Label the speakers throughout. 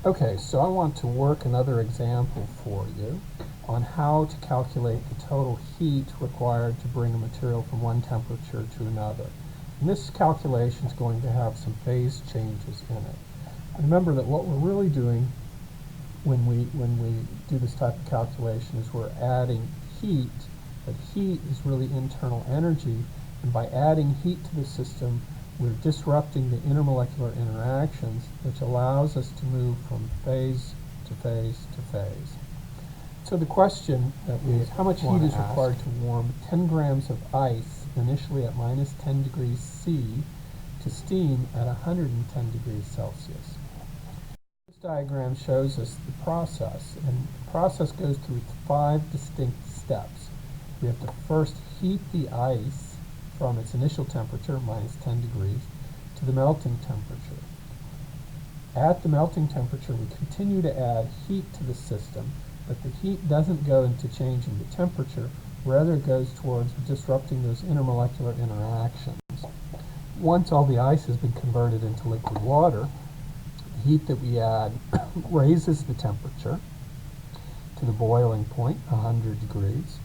Speaker 1: Okay, so I want to work another example for you on how to calculate the total heat required to bring a material from one temperature to another. And this calculation is going to have some phase changes in it. Remember that what we're really doing when we do this type of calculation is we're adding heat, but heat is really internal energy, and by adding heat to the system we're disrupting the intermolecular interactions, which allows us to move from phase to phase to phase. So the question that we is how much heat is required to warm 10 grams of ice initially at minus 10 degrees C to steam at 110 degrees Celsius. This diagram shows us the process, and the process goes through 5 distinct steps. We have to first heat the ice from its initial temperature, minus 10 degrees, to the melting temperature. At the melting temperature, we continue to add heat to the system, but the heat doesn't go into changing the temperature, rather it goes towards disrupting those intermolecular interactions. Once all the ice has been converted into liquid water, the heat that we add raises the temperature to the boiling point, 100 degrees.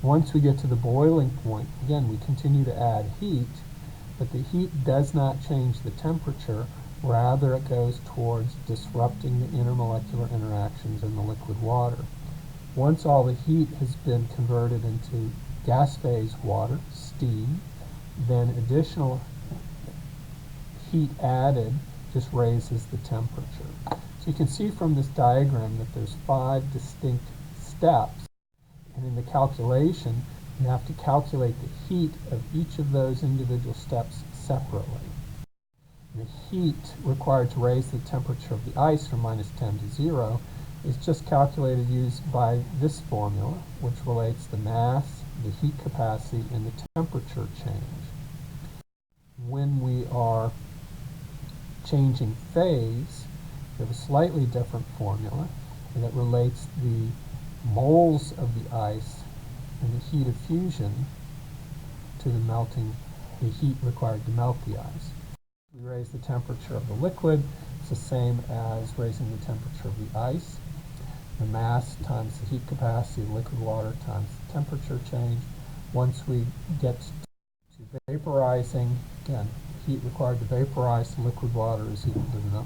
Speaker 1: Once we get to the boiling point, again, we continue to add heat, but the heat does not change the temperature, rather it goes towards disrupting the intermolecular interactions in the liquid water. Once all the heat has been converted into gas phase water, steam, then additional heat added just raises the temperature. So you can see from this diagram that there's 5 distinct steps. And in the calculation, you have to calculate the heat of each of those individual steps separately. The heat required to raise the temperature of the ice from minus 10 to 0 is just calculated used by this formula, which relates the mass, the heat capacity, and the temperature change. When we are changing phase, we have a slightly different formula, and it relates the moles of the ice and the heat of fusion to the heat required to melt the ice. We raise the temperature of the liquid. It's the same as raising the temperature of the ice. The mass times the heat capacity of liquid water times the temperature change. Once we get to vaporizing, again, heat required to vaporize the liquid water is equal to the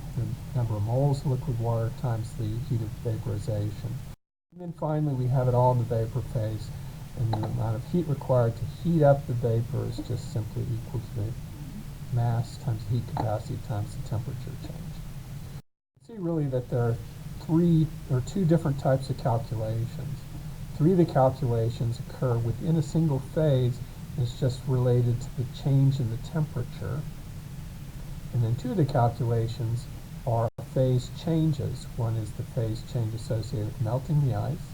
Speaker 1: number of moles of liquid water times the heat of vaporization. And then finally we have it all in the vapor phase, and the amount of heat required to heat up the vapor is just simply equal to the mass times the heat capacity times the temperature change. You see really that there are 2 different types of calculations. 3 of the calculations occur within a single phase, and it's just related to the change in the temperature. And then 2 of the calculations are phase changes. One is the phase change associated with melting the ice,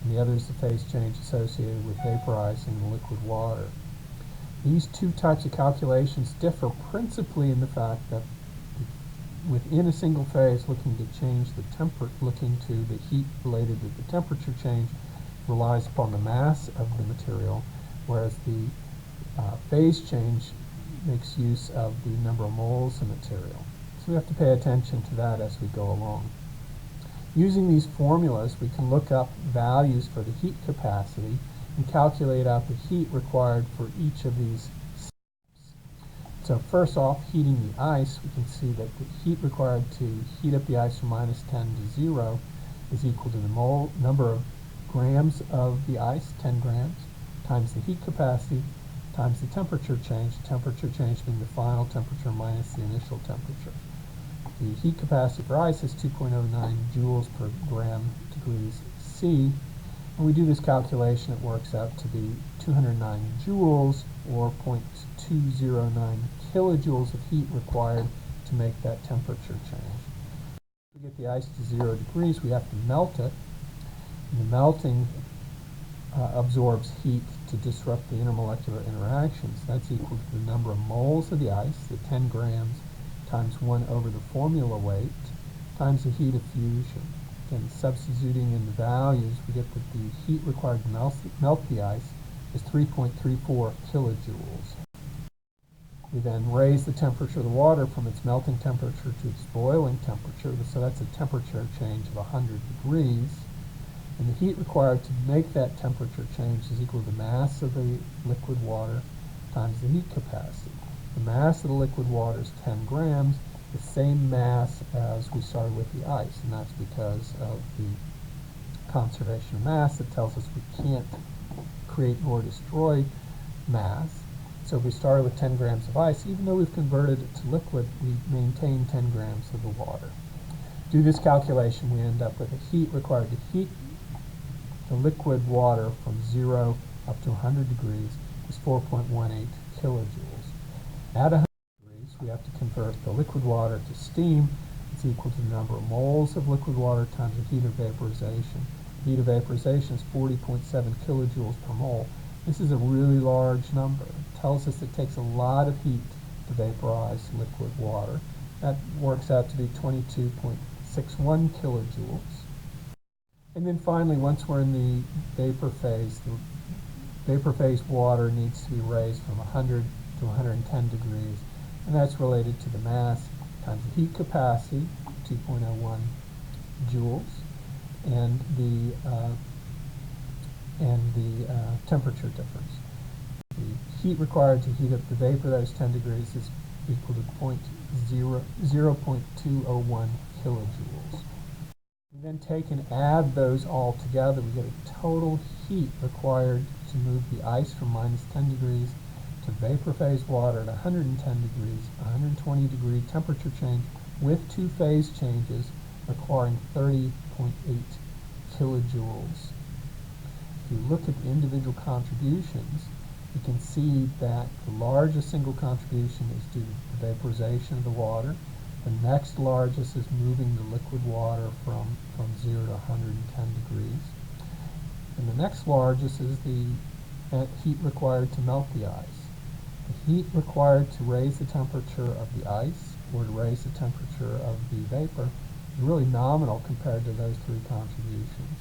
Speaker 1: and the other is the phase change associated with vaporizing the liquid water. These 2 types of calculations differ principally in the fact that within a single phase, looking to change the looking to the heat related to the temperature change relies upon the mass of the material, whereas the phase change makes use of the number of moles of material. So we have to pay attention to that as we go along. Using these formulas, we can look up values for the heat capacity and calculate out the heat required for each of these steps. So first off, heating the ice, we can see that the heat required to heat up the ice from minus 10 to 0 is equal to the number of grams of the ice, 10 grams, times the heat capacity, times the temperature change being the final temperature minus the initial temperature. The heat capacity for ice is 2.09 joules per gram degrees C. When we do this calculation, it works out to be 209 joules, or 0.209 kilojoules of heat required to make that temperature change. To get the ice to 0 degrees, we have to melt it. And the melting absorbs heat to disrupt the intermolecular interactions. That's equal to the number of moles of the ice, the 10 grams, times 1 over the formula weight, times the heat of fusion. Again, substituting in the values, we get that the heat required to melt the ice is 3.34 kilojoules. We then raise the temperature of the water from its melting temperature to its boiling temperature, so that's a temperature change of 100 degrees. And the heat required to make that temperature change is equal to the mass of the liquid water times the heat capacity. The mass of the liquid water is 10 grams, the same mass as we started with the ice, and that's because of the conservation of mass that tells us we can't create nor destroy mass. So if we started with 10 grams of ice, even though we've converted it to liquid, we maintain 10 grams of the water. Do this calculation, we end up with the heat required to heat the liquid water from 0 up to 100 degrees is 4.18 kilojoules. At 100 degrees, we have to convert the liquid water to steam. It's equal to the number of moles of liquid water times the heat of vaporization. The heat of vaporization is 40.7 kilojoules per mole. This is a really large number. It tells us it takes a lot of heat to vaporize liquid water. That works out to be 22.61 kilojoules. And then finally, once we're in the vapor phase water needs to be raised from 100 to 110 degrees, and that's related to the mass times the heat capacity, 2.01 joules, and the temperature difference. The heat required to heat up the vapor that is 10 degrees is equal to 0.201 kilojoules. We then take and add those all together. We get a total heat required to move the ice from minus 10 degrees to vapor phase water at 110 degrees, 120 degree temperature change with two phase changes requiring 30.8 kilojoules. If you look at the individual contributions, you can see that the largest single contribution is due to the vaporization of the water. The next largest is moving the liquid water from 0 to 110 degrees. And the next largest is the heat required to melt the ice. The heat required to raise the temperature of the ice or to raise the temperature of the vapor is really nominal compared to those three contributions.